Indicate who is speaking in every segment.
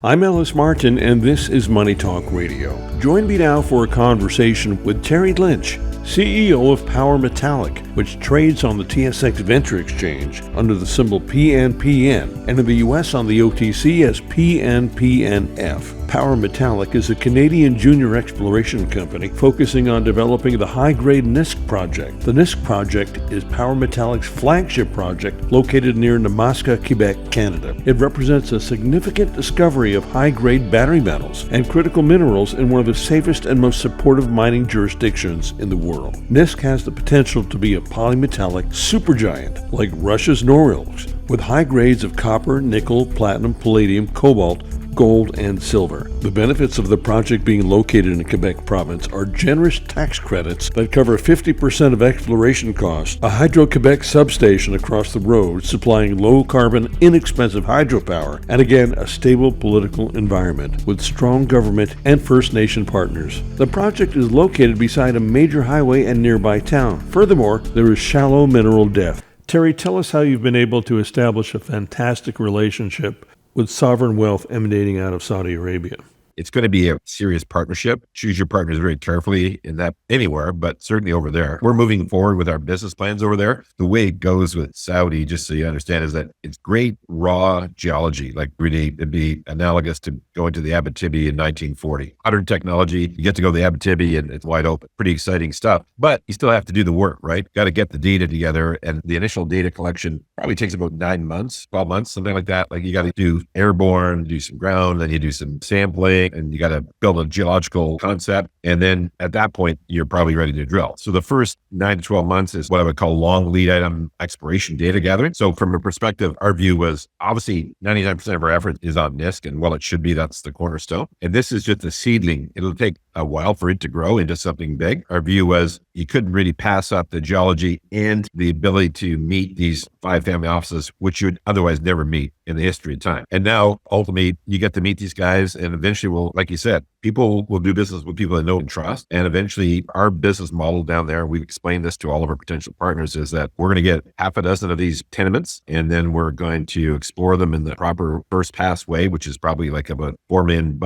Speaker 1: I'm Ellis Martin, and this is Money Talk Radio. Join me now for a conversation with Terry Lynch, CEO of Polymetallic, which trades on the TSX Venture exchange under the symbol PNPN, and in the U.S. on the OTC as PNPNF. Polymetallic is a Canadian junior exploration company focusing on developing the high-grade Nisk Project. The Nisk Project is Polymetallic's flagship project located near Namaska, Quebec, Canada. It represents a significant discovery of high-grade battery metals and critical minerals in one of the safest and most supportive mining jurisdictions in the world. Nisk has the potential to be a polymetallic supergiant like Russia's Norilsk, with high grades of copper, nickel, platinum, palladium, cobalt, gold, and silver. The benefits of the project being located in Quebec province are generous tax credits that cover 50% of exploration costs, a Hydro-Quebec substation across the road supplying low-carbon, inexpensive hydropower, and again, a stable political environment with strong government and First Nation partners. The project is located beside a major highway and nearby town. Furthermore, there is shallow mineral depth. Terry, tell us how you've been able to establish a fantastic relationship with sovereign wealth emanating out of Saudi Arabia.
Speaker 2: It's going to be a serious partnership. Choose your partners very carefully in that anywhere, but certainly over there. We're moving forward with our business plans over there. The way it goes with Saudi, just so you understand, is that it's great raw geology, like really it'd be analogous to going to the Abitibi in 1940. Modern technology, you get to go to the Abitibi and it's wide open. Pretty exciting stuff, but you still have to do the work, right? Got to get the data together, and the initial data collection probably takes about 9 months, 12 months, something like that. Like you got to do airborne, do some ground, then you do some sampling, and you got to build a geological concept. And then at that point, you're probably ready to drill. So the first 9 to 12 months is what I would call long lead item exploration data gathering. So from a perspective, our view was obviously 99% of our effort is on Nisk, and well, it should be, that's the cornerstone. And this is just a seedling. It'll take a while for it to grow into something big. Our view was you couldn't really pass up the geology and the ability to meet these 5 family offices, which you would otherwise never meet in the history of time. And now ultimately you get to meet these guys, and eventually will, like you said, people will do business with people they know and trust. And eventually our business model down there, we've explained this to all of our potential partners, is that we're going to get half a dozen of these tenements, and then we're going to explore them in the proper first pass way, which is probably like about $4 million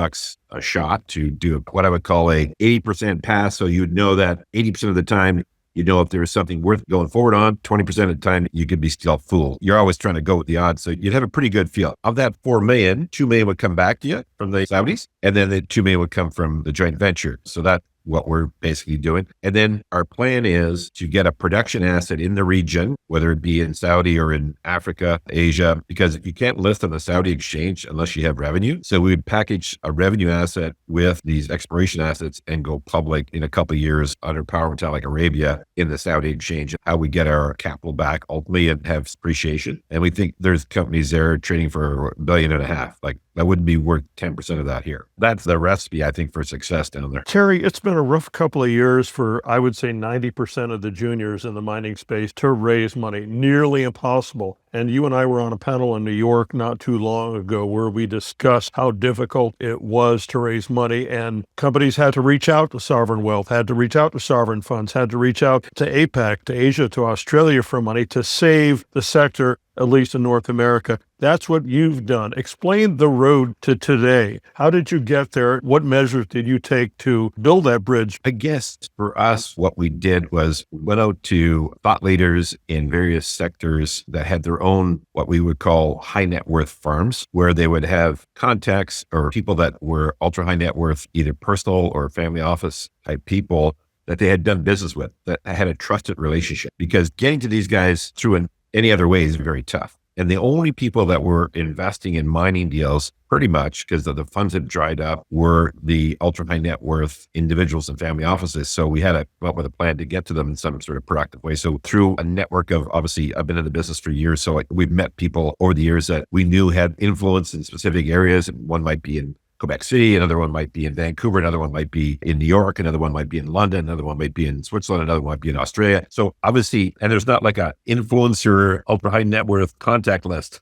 Speaker 2: a shot to do what I would call a 80% pass. So you'd know that 80% of the time, you know, if there's something worth going forward on, 20% of the time, you could be still fooled. You're always trying to go with the odds. So you'd have a pretty good feel. Of that 4 million, 2 million would come back to you from the Saudis, and then the 2 million would come from the joint venture. So that's what we're basically doing. And then our plan is to get a production asset in the region, whether it be in Saudi or in Africa, Asia, because you can't list on the Saudi exchange unless you have revenue. So we would package a revenue asset with these exploration assets and go public in a couple of years under Polymetallic Arabia in the Saudi exchange, how we get our capital back ultimately and have appreciation. And we think there's companies there trading for $1.5 billion. Like that wouldn't be worth 10% of that here. That's the recipe, I think, for success down there.
Speaker 1: Terry, it's been a rough couple of years for, I would say, 90% of the juniors in the mining space to raise money. Nearly impossible. And you and I were on a panel in New York not too long ago where we discussed how difficult it was to raise money, and companies had to reach out to sovereign wealth, had to reach out to sovereign funds, had to reach out to APAC, to Asia, to Australia for money to save the sector, at least in North America. That's what you've done. Explain the road to today. How did you get there? What measures did you take to build that bridge?
Speaker 2: I guess for us, what we did was we went out to thought leaders in various sectors that had their own, what we would call high net worth firms, where they would have contacts or people that were ultra high net worth, either personal or family office type people that they had done business with, that had a trusted relationship. Because getting to these guys through any other way is very tough. And the only people that were investing in mining deals, pretty much because the funds had dried up, were the ultra high net worth individuals and family offices. So we had to come up with a plan to get to them in some sort of productive way. So through a network of, obviously, I've been in the business for years. So we've met people over the years that we knew had influence in specific areas. One might be in Quebec City, another one might be in Vancouver, another one might be in New York, another one might be in London, another one might be in Switzerland, another one might be in Australia. So obviously, and there's not like a influencer, ultra high net worth contact list.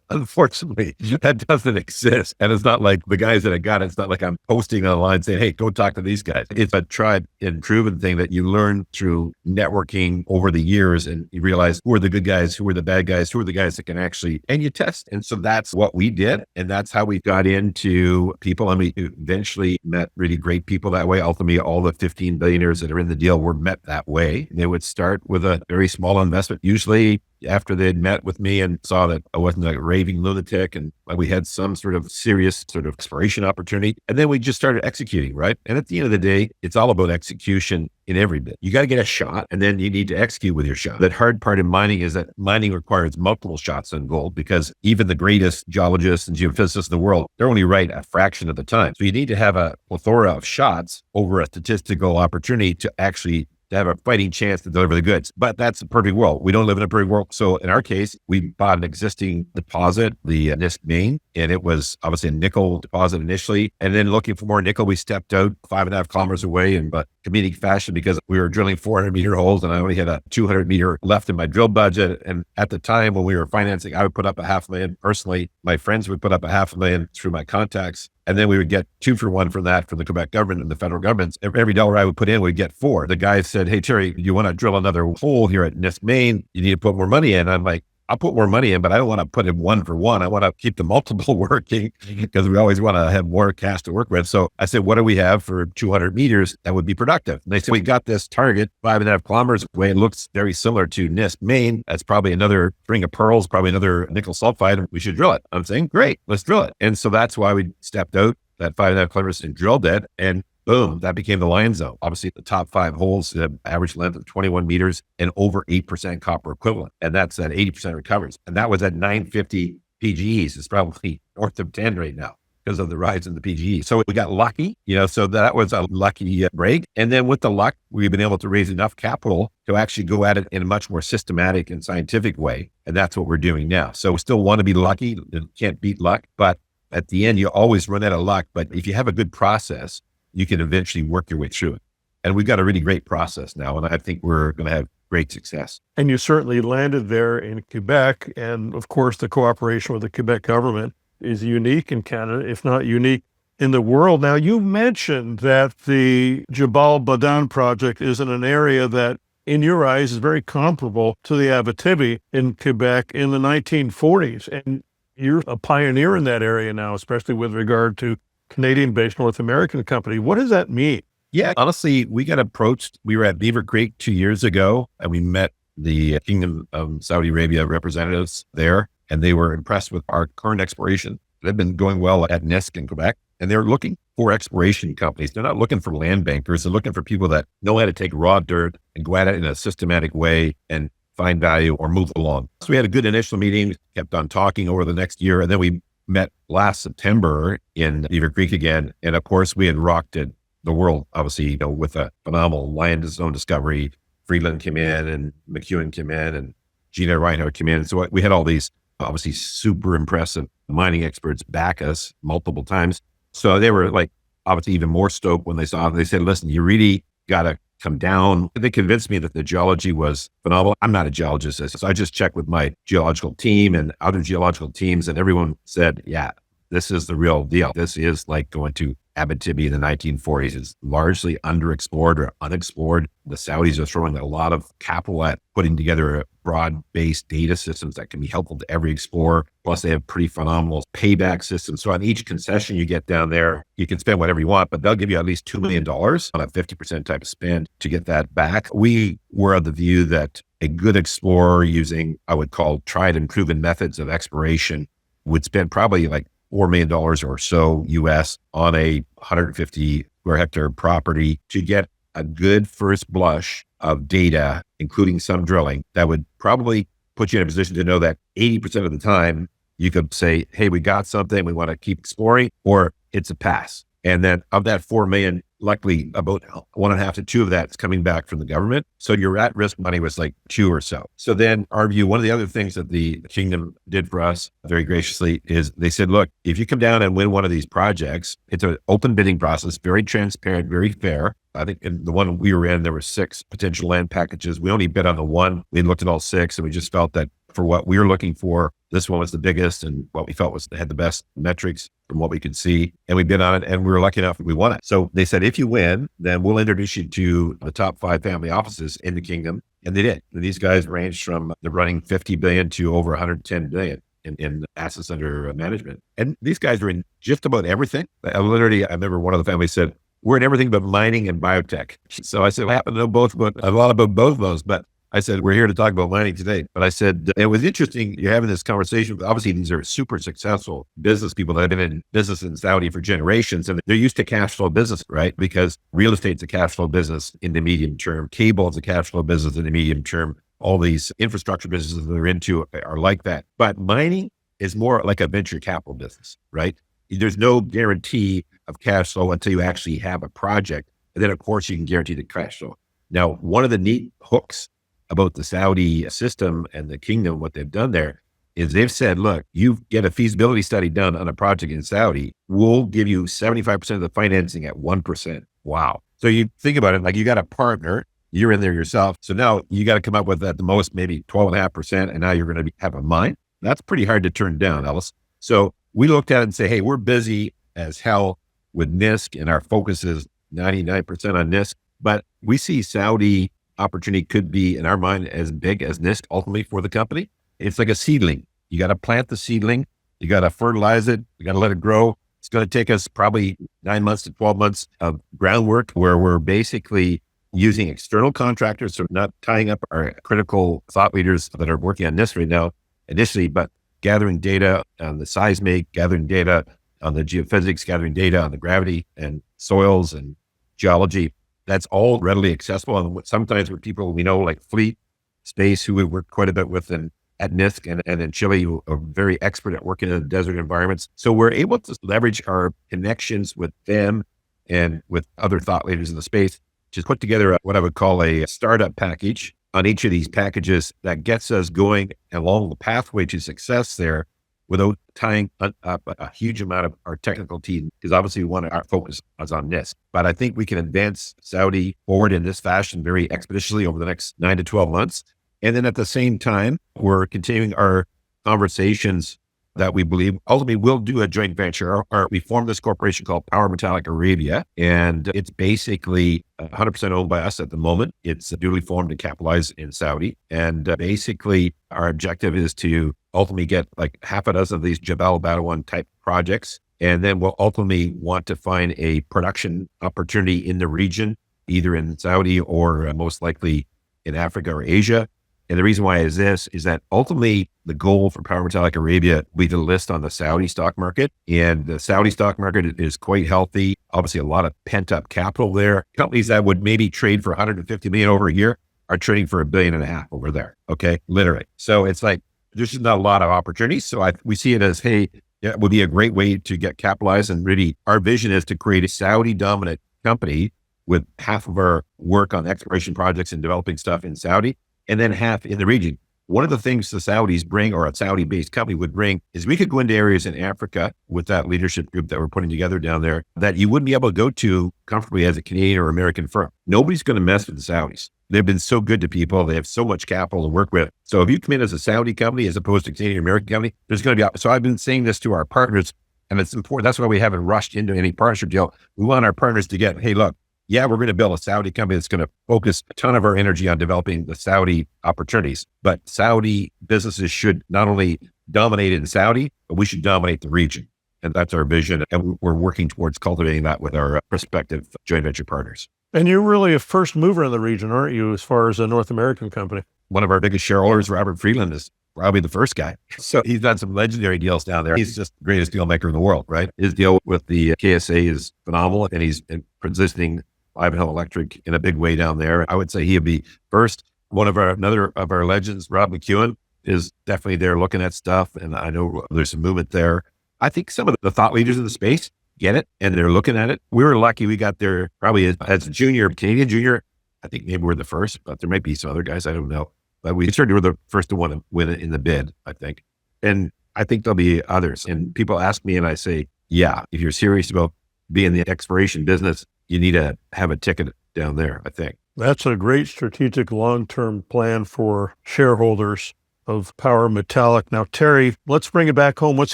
Speaker 2: Unfortunately, that doesn't exist. And it's not like the guys that I got, it's not like I'm posting online saying, hey, go talk to these guys. It's a tried and proven thing that you learn through networking over the years, and you realize who are the good guys, who are the bad guys, who are the guys that can actually, and you test. And so that's what we did. And that's how we got into people. And we eventually met really great people that way. Ultimately, all the 15 billionaires that are in the deal were met that way. They would start with a very small investment, usually after they'd met with me and saw that I wasn't a raving lunatic and we had some sort of serious sort of exploration opportunity. And then we just started executing, right? And at the end of the day, it's all about execution in every bit. You got to get a shot and then you need to execute with your shot. The hard part in mining is that mining requires multiple shots on gold because even the greatest geologists and geophysicists in the world, they're only right a fraction of the time. So you need to have a plethora of shots over a statistical opportunity to actually to have a fighting chance to deliver the goods. But that's a perfect world. We don't live in a perfect world. So in our case, we bought an existing deposit, the Nisk main, and it was obviously a nickel deposit initially. And then looking for more nickel, we stepped out 5.5 kilometers away in but comedic fashion because we were drilling 400-meter holes and I only had a 200-meter left in my drill budget. And at the time when we were financing, I would put up $500,000 personally. My friends would put up $500,000 through my contacts. And then we would get 2 for 1 from that from the Quebec government and the federal government. Every dollar I would put in, we'd get 4. The guy said, hey, Terry, you want to drill another hole here at Nisk Main? You need to put more money in. I'm like, I'll put more money in, but I don't want to put in 1 for 1. I want to keep the multiple working because we always want to have more cash to work with. So I said, what do we have for 200 meters that would be productive? And they said, we got this target 5.5 kilometers away. It looks very similar to Nisk Main. That's probably another string of pearls, probably another nickel sulfide. We should drill it. I'm saying, great, let's drill it. And so that's why we stepped out that 5.5 kilometers and drilled it. And boom, that became the lion zone. Obviously, the top 5 holes, the average length of 21 meters and over 8% copper equivalent. And that's at 80% recovers. And that was at 950 PGEs. It's probably north of 10 right now because of the rise in the PGE. So we got lucky, so that was a lucky break. And then with the luck, we've been able to raise enough capital to actually go at it in a much more systematic and scientific way. And that's what we're doing now. So we still want to be lucky. Can't beat luck. But at the end, you always run out of luck. But if you have a good process, you can eventually work your way through it. And we've got a really great process now. And I think we're going to have great success.
Speaker 1: And you certainly landed there in Quebec. And of course, the cooperation with the Quebec government is unique in Canada, if not unique in the world. Now, you mentioned that the Jebel Badan project is in an area that, in your eyes, is very comparable to the Abitibi in Quebec in the 1940s. And you're a pioneer in that area now, especially with regard to Canadian-based North American company. What does that mean?
Speaker 2: Yeah, honestly, we got approached. We were at Beaver Creek 2 years ago, and we met the Kingdom of Saudi Arabia representatives there, and they were impressed with our current exploration. They've been going well at Nisk in Quebec, and they're looking for exploration companies. They're not looking for land bankers. They're looking for people that know how to take raw dirt and go at it in a systematic way and find value or move along. So we had a good initial meeting, kept on talking over the next year, and then we met last September in Beaver Creek again. And of course, we had rocked it, the world, obviously, with a phenomenal Lion Zone discovery. Friedland came in and McEwen came in and Gina Reinhardt came in. So we had all these obviously super impressive mining experts back us multiple times. So they were like, obviously even more stoked when they saw it. They said, listen, you really got to come down. They convinced me that the geology was phenomenal. I'm not a geologist, so I just checked with my geological team and other geological teams, and everyone said, yeah, this is the real deal. This is like going to Abitibi in the 1940s. It's largely underexplored or unexplored. The Saudis are throwing a lot of capital at putting together broad-based data systems that can be helpful to every explorer. Plus, they have pretty phenomenal payback systems. So on each concession you get down there, you can spend whatever you want, but they'll give you at least $2 million on a 50% type of spend to get that back. We were of the view that a good explorer using, I would call, tried and proven methods of exploration would spend probably like $4 million or so US on a 150 square hectare property to get a good first blush of data, including some drilling, that would probably put you in a position to know that 80% of the time you could say, hey, we got something, we want to keep exploring, or it's a pass. And then of that 4 million, Luckily, about 1.5 to 2 of that is coming back from the government. So your at-risk money was like 2 or so. So then our view, one of the other things that the kingdom did for us very graciously is they said, look, if you come down and win one of these projects, it's an open bidding process, very transparent, very fair. I think in the one we were in, there were 6 potential land packages. We only bid on the one. We looked at all 6 and we just felt that for what we were looking for, this one was the biggest and what we felt had the best metrics from what we could see. And we bid on it and we were lucky enough we won it. So they said, if you win, then we'll introduce you to the top 5 family offices in the kingdom. And they did. And these guys ranged from they're running 50 billion to over 110 billion in assets under management. And these guys were in just about everything. I remember one of the families said, we're in everything but mining and biotech. So I said, I happen to know both, but a lot about both of those. But I said, we're here to talk about mining today. But I said, it was interesting. You're having this conversation. Obviously, these are super successful business people that have been in business in Saudi for generations. And they're used to cash flow business, right? Because real estate's a cash flow business in the medium term. Cable's a cash flow business in the medium term. All these infrastructure businesses that they're into are like that. But mining is more like a venture capital business, right? There's no guarantee of cash flow until you actually have a project. And then, of course, you can guarantee the cash flow. Now, one of the neat hooks about the Saudi system and the kingdom, what they've done there is they've said, look, you get a feasibility study done on a project in Saudi, we'll give you 75% of the financing at 1%. Wow. So you think about it, like you got a partner, you're in there yourself. So now you got to come up with at the most maybe 12.5%. And now you're going to have a mine. That's pretty hard to turn down, Ellis. So we looked at it and say, hey, we're busy as hell with Nisk and our focus is 99% on Nisk, but we see Saudi opportunity could be in our mind as big as Nisk ultimately for the company. It's like a seedling. You got to plant the seedling. You got to fertilize it. You got to let it grow. It's going to take us probably 9 months to 12 months of groundwork where we're basically using external contractors. So not tying up our critical thought leaders that are working on this right now initially, but gathering data on the seismic, gathering data on the geophysics, gathering data on the gravity and soils and geology. That's all readily accessible. And sometimes with people we know like Fleet Space, who we work quite a bit with at Nisk and in Chile, who are very expert at working in desert environments. So we're able to leverage our connections with them and with other thought leaders in the space to put together what I would call a startup package on each of these packages that gets us going along the pathway to success there without tying up a huge amount of our technical team, because obviously we want our focus is on Nisk. But I think we can advance Saudi forward in this fashion very expeditiously over the next 9 to 12 months. And then at the same time, we're continuing our conversations that we believe ultimately we'll do a joint venture. We formed this corporation called Polymetallic Arabia, and it's basically 100% owned by us at the moment. It's duly formed and capitalized in Saudi. And basically our objective is to ultimately get like half a dozen of these Jabal Badawin type projects. And then we'll ultimately want to find a production opportunity in the region, either in Saudi or most likely in Africa or Asia. And the reason why is this, is that ultimately the goal for Polymetallic Arabia will be to list on the Saudi stock market. And the Saudi stock market is quite healthy. Obviously a lot of pent up capital there. Companies that would maybe trade for 150 million over a year are trading for $1.5 billion over there. Okay. Literally. So it's like, there's just not a lot of opportunities. So we see it as, hey, it would be a great way to get capitalized. And really our vision is to create a Saudi dominant company with half of our work on exploration projects and developing stuff in Saudi, and then half in the region. One of the things the Saudis bring, or a Saudi-based company would bring, is we could go into areas in Africa with that leadership group that we're putting together down there that you wouldn't be able to go to comfortably as a Canadian or American firm. Nobody's going to mess with the Saudis. They've been so good to people. They have so much capital to work with. So if you come in as a Saudi company as opposed to Canadian or American company, there's going to be, so I've been saying this to our partners, and it's important. That's why we haven't rushed into any partnership deal. We want our partners to get, hey, look, yeah, we're going to build a Saudi company that's going to focus a ton of our energy on developing the Saudi opportunities. But Saudi businesses should not only dominate in Saudi, but we should dominate the region. And that's our vision. And we're working towards cultivating that with our prospective joint venture partners.
Speaker 1: And you're really a first mover in the region, aren't you, as far as a North American company?
Speaker 2: One of our biggest shareholders, Robert Friedland, is probably the first guy. So he's done some legendary deals down there. He's just the greatest deal maker in the world, right? His deal with the KSA is phenomenal, and he's positioning Ivanhoe Electric in a big way down there. I would say he'd be first. Another of our legends, Rob McEwen, is definitely there looking at stuff. And I know there's some movement there. I think some of the thought leaders in the space get it and they're looking at it. We were lucky. We got there probably as a junior, Canadian junior. I think maybe we're the first, but there might be some other guys. I don't know. But we certainly were the first to want to win it in the bid, I think. And I think there'll be others. And people ask me and I say, yeah, if you're serious about being in the exploration business, you need to have a ticket down there, I think.
Speaker 1: That's a great strategic long-term plan for shareholders of Power Metallic. Now, Terry, let's bring it back home. What's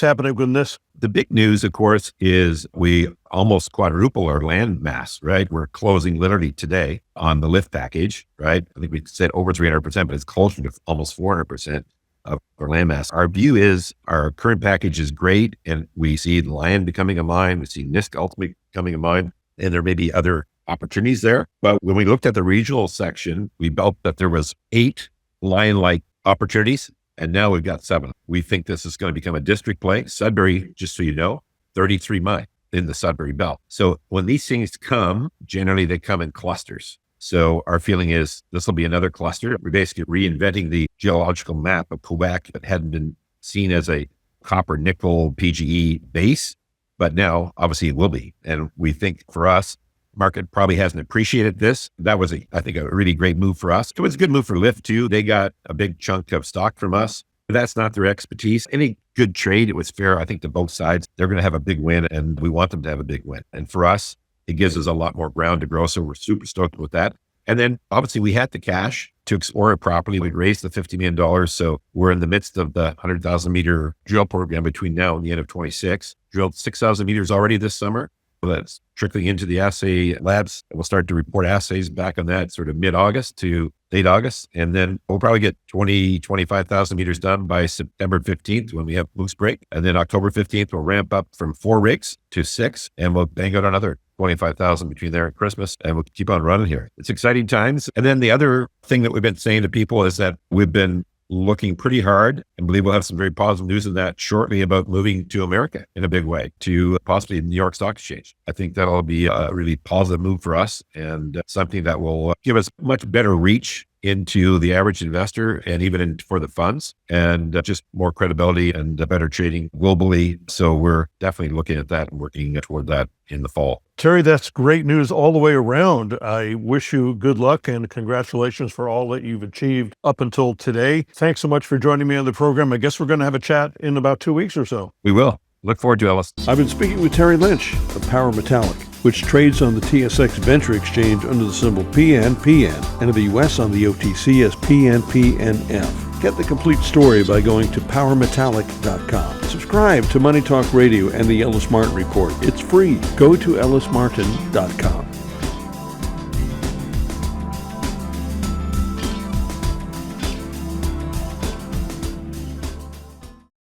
Speaker 1: happening with Nisk?
Speaker 2: The big news, of course, is we almost quadruple our land mass, right? We're closing literally today on the lift package, right? I think we said over 300%, but it's closer to almost 400% of our land mass. Our view is our current package is great, and we see land becoming a mine. We see Nisk ultimately becoming a mine, and there may be other opportunities there. But when we looked at the regional section, we felt that there was 8 lion-like opportunities, and now we've got 7. We think this is going to become a district play. Sudbury, just so you know, 33 mine in the Sudbury Belt. So when these things come, generally they come in clusters. So our feeling is this will be another cluster. We're basically reinventing the geological map of Quebec that hadn't been seen as a copper, nickel, PGE base, but now obviously it will be. And we think for us, market probably hasn't appreciated this. That was, I think, a really great move for us. It was a good move for Lyft too. They got a big chunk of stock from us. But that's not their expertise. Any good trade, it was fair, I think, to both sides. They're going to have a big win, and we want them to have a big win. And for us, it gives us a lot more ground to grow. So we're super stoked with that. And then obviously we had the cash to explore it properly. We raised the $50 million. So we're in the midst of the 100,000 meter drill program between now and the end of 26. Drilled 6,000 meters already this summer. That's trickling into the assay labs. We'll start to report assays back on that sort of mid-August to late August. And then we'll probably get 25,000 meters done by September 15th when we have Moose Break. And then October 15th, we'll ramp up from 4 rigs to 6, and we'll bang out another 25,000 between there and Christmas, and we'll keep on running here. It's exciting times. And then the other thing that we've been saying to people is that we've been looking pretty hard, and believe we'll have some very positive news in that shortly about moving to America in a big way, to possibly the New York Stock Exchange. I think that'll be a really positive move for us, and something that will give us much better reach into the average investor and even for the funds, and just more credibility and better trading globally. So we're definitely looking at that and working toward that in the fall.
Speaker 1: Terry, that's great news all the way around. I wish you good luck and congratulations for all that you've achieved up until today. Thanks so much for joining me on the program. I guess we're going to have a chat in about 2 weeks or so.
Speaker 2: We will. Look forward to Ellis.
Speaker 1: I've been speaking with Terry Lynch of Power Metallic, which trades on the TSX Venture exchange under the symbol PNPN, and in the US on the OTC as PNPNF. Get the complete story by going to powermetallic.com. Subscribe to Money Talk Radio and the Ellis Martin Report. It's free. Go to ellismartin.com.